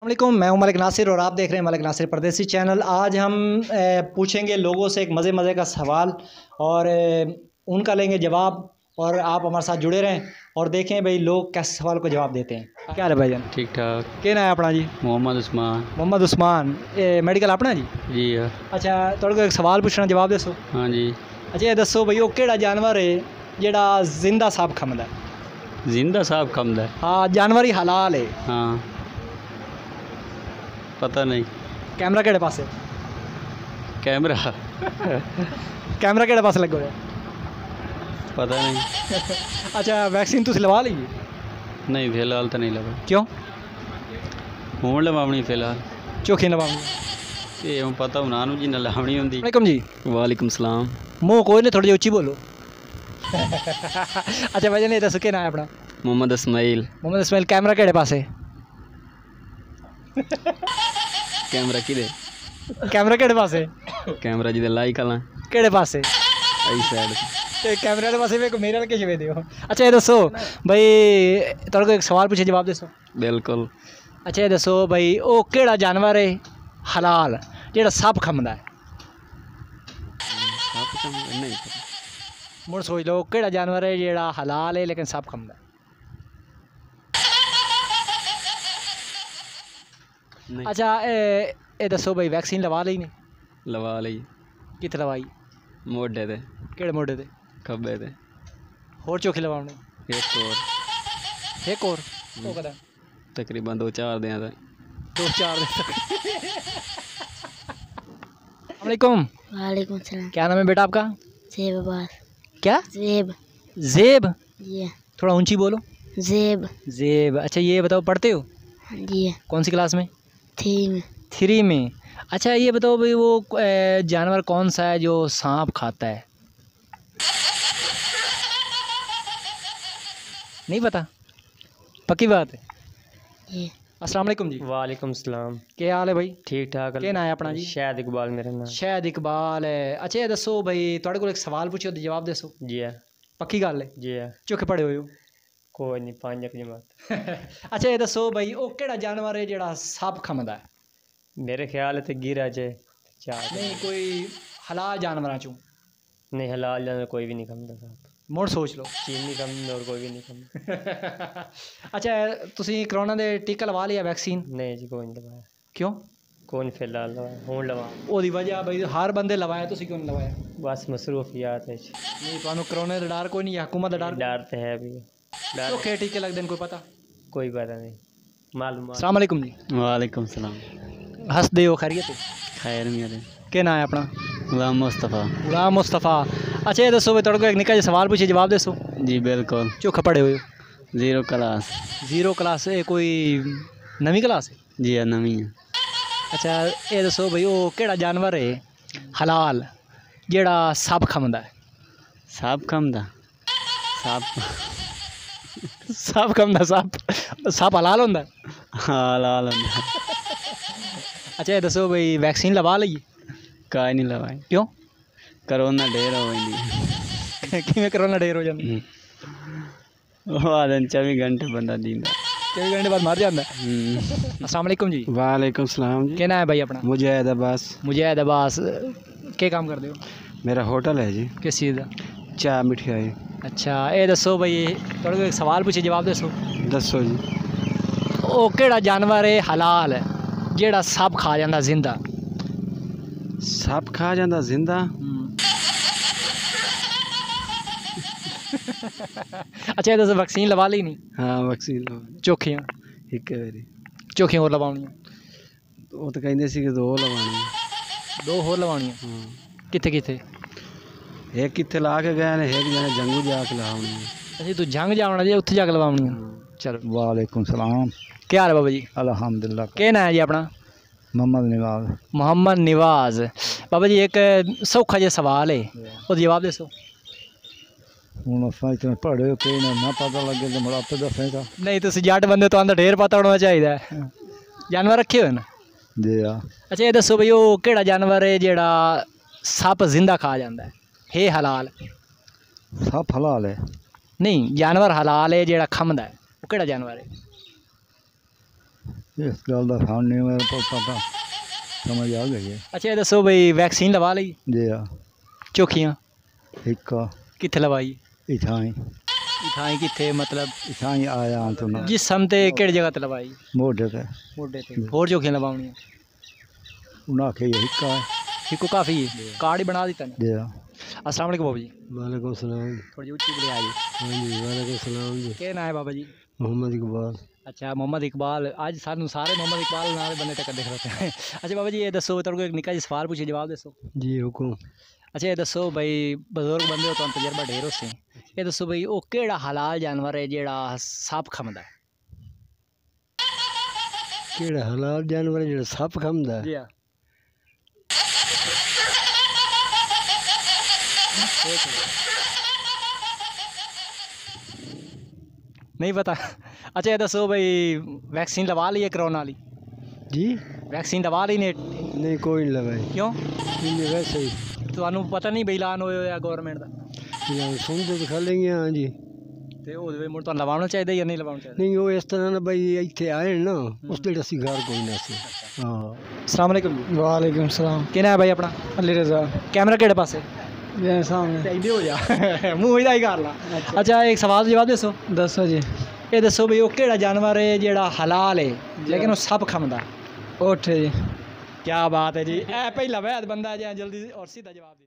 वालेकुम, मैं हूं मलिक नासिर और आप देख रहे हैं मलिक नासिर परदेसी चैनल। आज हम पूछेंगे लोगों से एक मज़े का सवाल और उनका लेंगे जवाब। और आप हमारे साथ जुड़े रहें और देखें भाई लोग कैसे सवाल को जवाब देते हैं। क्या है भाईजान? ठीक ठाक। क्या नाम है अपना जी? मोहम्मद उस्मान। मोहम्मद उस्मान। मेडिकल अपना जी? जी हाँ। अच्छा, तुहाडे कोल एक सवाल पूछना, जवाब दसो। हाँ जी। अच्छा ये दसो भाई, वो केड़ा जानवर है जेड़ा जिंदा सांप खमदा है? जिंदा सांप खमदा है? हाँ, जानवर ही हलाल है। हाँ, पता नहीं। कैमरा केड़े पासे? कैमरा कैमरा केड़े पासे लगो है? पता नहीं। अच्छा, वैक्सीन तुसी लवा ली? नहीं, फिलहाल तो नहीं लगा। क्यों? हूँ लवावनी फिलहाल। चोखी लवाऊंगी। ये हूँ पता उन्होंने जी न लवावनी होंगी। वालेकुम जी। वालेकुम सलाम। मुँह कोई नहीं, थोड़ी जी उच्ची बोलो। अच्छा भाई ने दसो क्या नाम है अपना? मोहम्मद इस्माइल। मोहम्मद इस्माइल। कैमरा केड़े पासे? कैमरा किधे? कैमरा केड़े पासे? कैमरा जिधर लाई कला केड़े पासे? आई साइड। ते कैमरे वाले पासे मेरे को मेरे वाले किश दे दियो। अच्छा ये दसो भाई, तुहाडे को एक सवाल पूछे, जवाब दसो। बिल्कुल। अच्छा ये दसो भाई, ओ केड़ा जानवर है हलाल जेड़ा सांप खमदा है? नहीं पता। मुड़ सोच लो, केड़ा जानवर है जेड़ा हलाल है लेकिन सांप खमदा है? नहीं। अच्छा ये दसो भाई, वैक्सीन लवा ली नहीं? लवा ली। कित्थे लवाई? मोढे ते। केड़े मोढे ते? खब्बे ते। होर चौखी लवाउनी? एक और। एक और? वो कदा? तकरीबन 2-4 दिन तक। 2-4 दिन तक। वालेकुम। वालेकुम सलाम। क्या नाम है बेटा आपका? ज़ेब अब्बास। क्या? ज़ेब। ज़ेब? जी। थोड़ा ऊंची बोलो। ज़ेब। ज़ेब। अच्छा ये बताओ, पढ़ते हो? जी। कौन सी क्लास में? 3 में। 3 में। अच्छा ये बताओ भाई, वो जानवर कौन सा है जो सांप खाता है? नहीं पता? पक्की बात है? जी। अस्सलाम वालेकुम जी। वालेकुम सलाम। क्या हाल है भाई? ठीक ठाक। क्या नाम है अपना जी? शायद इकबाल मेरा नाम। शायद इकबाल है। अच्छा ये दसो भाई, तुहाडे कोल एक सवाल पूछो तो जवाब दसो। जी है। पक्की गल है? जी है। चुके पढ़े हुए हो? कोई नहीं, 5 जमात। अच्छा ये दसो भाई, वो केड़ा जानवर है जेड़ा सांप खमदा है? मेरे ख्याल है गिरा जे 4। नहीं, कोई हलाल जानवर चो। नहीं, हलाल जानवर कोई भी नहीं खांदा साहब। मुड़ सोच लो। चीनी खांदा और कोई भी नहीं खांदा। अच्छा तुसी कोरोना दे टीका लवा लिया, वैक्सीन? नहीं जी, कोई नहीं लवाया। क्यों? कोई नहीं फिलहाल लवाया, हूँ लवा। ओदी वजह भाई हर बंदे लवाया, तुसी क्यों नहीं लवाया? बस मसरूफियात है। नहीं, तुहानू कोरोना दा डर कोई नहीं, हुकूमत दा डर? डर तो है भी। डर चोखे टीके लगदे न, कोई पता? कोई पता नहीं, मालूम। अस्सलाम वालेकुम जी। वालेकुम सलाम। हंसदे हो, खैरियत है? खैर मेरे। क्या नाम है अपना? गुलाम मुस्तफ़ा। गुलाम मुस्तफ़ा। अच्छा ये दसो भाई, तुहाडे को एक निक्का जिहा सवाल पूछे, जवाब दसो। जी बिल्कुल। चोखा पढ़े हुए हो? 0 क्लास। 0 क्लास है? कोई नवी क्लास है? जी हाँ, नवी है। अच्छा ये दसो भाई, वो केड़ा जानवर है हलाल जेड़ा सांप खमदा है? सांप खमदा? सांप सांप खमदा? सांप हलाल होंदा है? हाँ, लाल होंदा। अच्छा ये दसो भाई, वैक्सीन लवा ली? काई नहीं लवाई। क्यों? कोरोना ढेर हो गई। किवें कोरोना ढेर हो जांदा? वो आदन 24 घंटे बंदा दींदा। 24 घंटे बाद मर जांदा है? अस्सलाम वालेकुम जी। वालेकुम सलाम जी। क्या नाम है भाई अपना? मुजाहिद अब्बास। मुजाहिद अब्बास। क्या काम करते हो? मेरा होटल है जी। किस चीज़ का? चाय मिठाई। अच्छा ये दसो भाई, तुहाडे को एक सवाल पूछे, जवाब दसो। दसो जी। ओ केड़ा जानवर है हलाल जेड़ा सांप खा जांदा जिंदा? सांप खा जांदा जिंदा? अच्छा ये दसो, वैक्सीन लवा ली नहीं? हाँ, वैक्सीन लवाई चोखियां? एक बारी। चोखियां होर लवाउणियां? वो तो कहंदे सी कि 2 लवानी। 2 होर लवाउणियां? हाँ। कित्थे कित्थे? एक कित्थे ला के गए ने, एक जने जंगू जाके लाउनी। अच्छा तू जंग जावना जी, उत्थे जाके लवाउणियां? चलो। वालेकुम सलाम। क्या हाल है बाबा जी? अल्हम्दुलिल्लाह। क्या नाम है जी अपना? मोहम्मद निवाज। मोहम्मद निवाज। बाबा जी एक सौखा जिहा सवाल है, वो जवाब दसो। हूँ अस इतने पढ़े हो कि ना पता लगे तो मुड़ा आपे दसेगा। नहीं तुम जट बंदे तो आंदा ढेर पता होना चाहिए। जानवर रखे हुए ना? जी हाँ। अच्छा ये दसो भाई, वो केड़ा जानवर है जेड़ा सप जिंदा खा जाता है हलाल? सब हलाल है? नहीं, जानवर हलाल है जेड़ा खमदा है, वो केड़ा जानवर है? इस गल का सान नहीं मेरे को पता, समझ आ गई है। अच्छा ये दसो भाई वैक्सीन लवा ली जी चौखियां एक कित्थे लवाई इथाई इथाई कित्थे मतलब इथाई आया तो ना जिसम ते केड़ी जगह ते लवाई मोढे ते मोढे ते होर चौखियां लवाउणियां उन्हें आखे ये हिक्का है। इको काफ़ी है कार्ड ही बना दिता ने जी अस्सलाम वालेकुम बाबा जी वालेकुम सलाम। थोड़ी ऊँची बोले आई हाँ जी वालेकुम सलाम जी। क्या नाम है बाबा जी मोहम्मद इकबाल। अच्छा मोहम्मद इकबाल आज सानू सारे मोहम्मद इकबाल नाल बंदे टक्कर देख रहे हैं अच्छा बाबा जी ये दसो तेरे को एक निक्का जी सवाल पूछे जवाब दसो जी हुकुम। अच्छा ये दसो भाई बजुर्ग बंदे हो तो तजर्बा ढेर से ये दसो भाई वो केड़ा हलाल जानवर है जेड़ा सप खमदा है केड़ा हलाल जानवर है जो सप खांदा है? जी हाँ नहीं पता अच्छा ये दसो भाई वैक्सीन लवा ली है कोरोना वाली जी वैक्सीन लवा ली ने नहीं कोई नहीं लगाई। क्यों इन्हें वैसे ही ਤੁਹਾਨੂੰ ਪਤਾ ਨਹੀਂ ਬਈ ਐਲਾਨ ਹੋਇਆ ਗਵਰਨਮੈਂਟ ਦਾ सुनते तो खा लेंगे। हाँ जी ਤੇ ਉਹ ਵੇ ਮੁੜ ਤੁਹਾਨੂੰ ਲਵਾਉਣਾ ਚਾਹੀਦਾ ਜਾਂ ਨਹੀਂ ਲਵਾਉਣਾ ਚਾਹੀਦਾ नहीं वो इस तरह ना भाई इतने आए ना उस डेढ़ असी घर कोई ना सी। हाँ अस्सलाम वालेकुम वालेकुम सलाम। ਕਿਹਨਾਂ ਹੈ ਬਾਈ ਆਪਣਾ अली रजा ਕੈਮਰਾ ਕਿਹੜੇ ਪਾਸੇ ये सामने ਤੇ ਇੰਦੇ ਹੋ ਜਾ ਮੂੰਹ ਇਹਦਾ ਹੀ ਕਰ ਲਾ ਅੱਛਾ ਇੱਕ ਸਵਾਲ ਦਾ ਜਵਾਬ ਦੱਸੋ दसो जी। ਇਹ ਦੱਸੋ ਬਈ ਉਹ ਕਿਹੜਾ ਜਾਨਵਰ ਹੈ ਜਿਹੜਾ ਹਲਾਲ ਹੈ ਲੇਕਿਨ ਉਹ ਸਭ ਖਾਂਦਾ उठ जी। ਕੀ ਬਾਤ ਹੈ ਜੀ ਇਹ ਪਹਿਲਾ ਵੈਦ ਬੰਦਾ ਜੇ ਜਲਦੀ ਔਰ ਸਿੱਧਾ ਜਵਾਬ ਦੇ